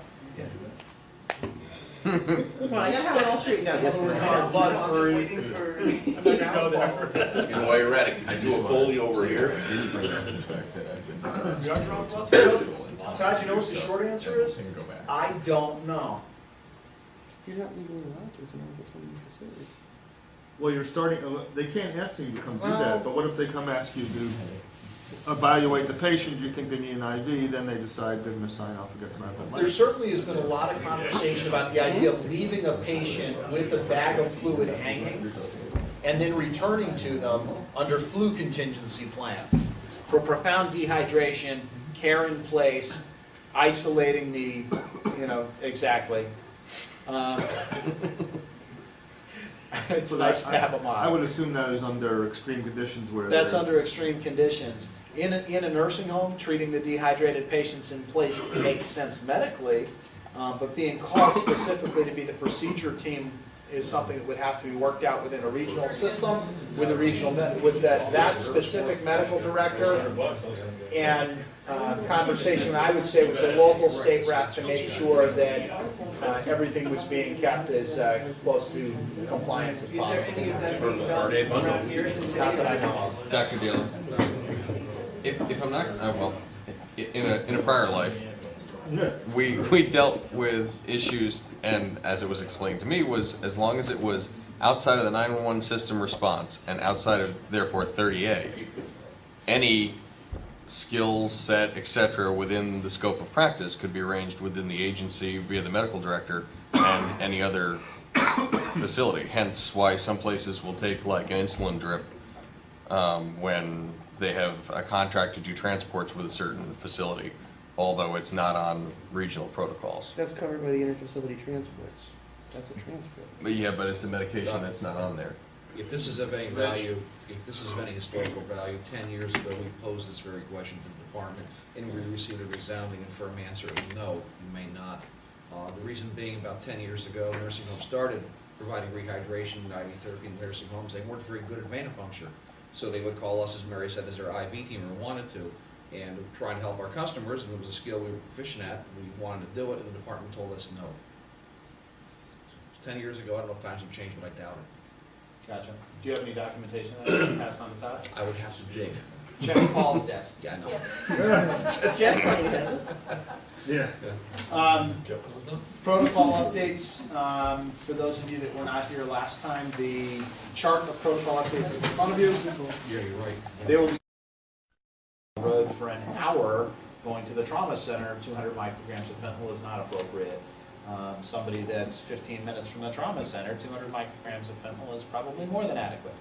Well, I got how it all straightened out yesterday. I'm just waiting for the downfall. You know, while you're at it, can I do a Foley over here? Todd, you know what the short answer is? I don't know. You're not legally allowed to, it's an Article 20 facility. Well, you're starting, they can't ask you to come do that, but what if they come ask you to evaluate the patient, you think they need an IV, then they decide they're gonna sign off against medical. There certainly has been a lot of conversation about the idea of leaving a patient with a bag of fluid hanging and then returning to them under flu contingency plans for profound dehydration, care in place, isolating the, exactly. It's nice to have them on. I would assume that is under extreme conditions where. That's there's- under extreme conditions. In a nursing home, treating the dehydrated patients in place makes sense medically, but being called specifically to be the procedure team is something that would have to be worked out within a regional system, with a regional, with that specific medical director, and conversation, I would say, with the local state rep to make sure that everything was being kept as close to compliance as Is there possible. any of that being done around here in the city? Not that I know of. Dr. Dillon, if I'm not, in a prior life, we dealt with issues, and as it was explained to me, was as long as it was outside of the 911 system response and outside of, therefore, 30A, any skill set, etc., within the scope of practice could be arranged within the agency via the medical director and any other facility. Hence why some places will take like an insulin drip when they have a contract to do transports with a certain facility, although it's not on regional protocols. That's covered by the interfacility transports. That's a transport. But yeah, but it's a medication that's not on there. If this is of any value, if this is of any historical value, 10 years ago, we posed this very question to the department, and we received a resounding and firm answer of no, you may not. The reason being, about 10 years ago, nursing homes started providing rehydration and IV therapy in nursing homes. They weren't very good at venipuncture, so they would call us, as Mary said, as their IV team, or wanted to, and trying to help our customers, and it was a skill we were proficient at. We wanted to do it, and the department told us no. 10 years ago, I don't know if times have changed, but I doubt it. Gotcha. Do you have any documentation that you can pass on to Todd? I would have to dig. Check Paul's desk. Yeah, I know. Jeff probably does it. Yeah. Protocol updates, for those of you that were not here last time, the chart of protocol updates is in front of you. Yeah, you're right. They will be on the road for an hour going to the trauma center. 200 micrograms of fentanyl is not appropriate. Somebody that's 15 minutes from the trauma center, 200 micrograms of fentanyl is probably more than adequate.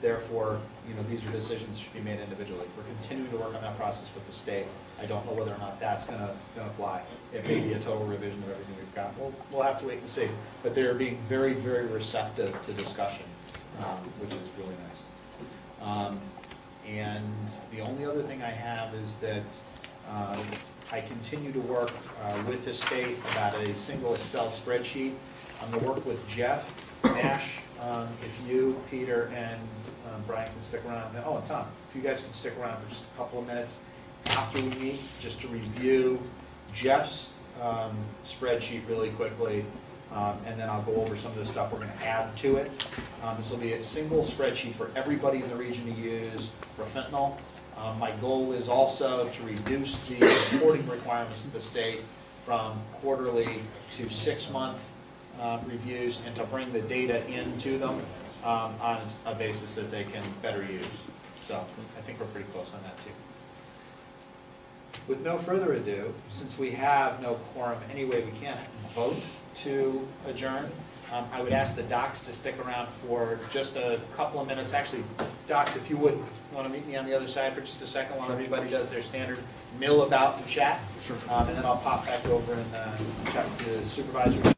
Therefore, these are decisions that should be made individually. We're continuing to work on that process with the state. I don't know whether or not that's gonna fly. It may be a total revision of everything we've got. We'll have to wait and see. But they're being very, very receptive to discussion, which is really nice. And the only other thing I have is that I continue to work with the state about a single Excel spreadsheet. I'm gonna work with Jeff Nash. If you, Peter, and Brian can stick around, and Tom, if you guys can stick around for just a couple of minutes after we meet, just to review Jeff's spreadsheet really quickly, and then I'll go over some of the stuff we're going to add to it. This will be a single spreadsheet for everybody in the region to use for fentanyl. My goal is also to reduce the reporting requirements of the state from quarterly to 6-month reviews, and to bring the data into them on a basis that they can better use. So I think we're pretty close on that too. With no further ado, since we have no quorum anyway, we can't vote to adjourn. I would ask the docs to stick around for just a couple of minutes. Actually, docs, if you would want to meet me on the other side for just a second while everybody does their standard mill about and chat. Sure. And then I'll pop back over and chat with the supervisor.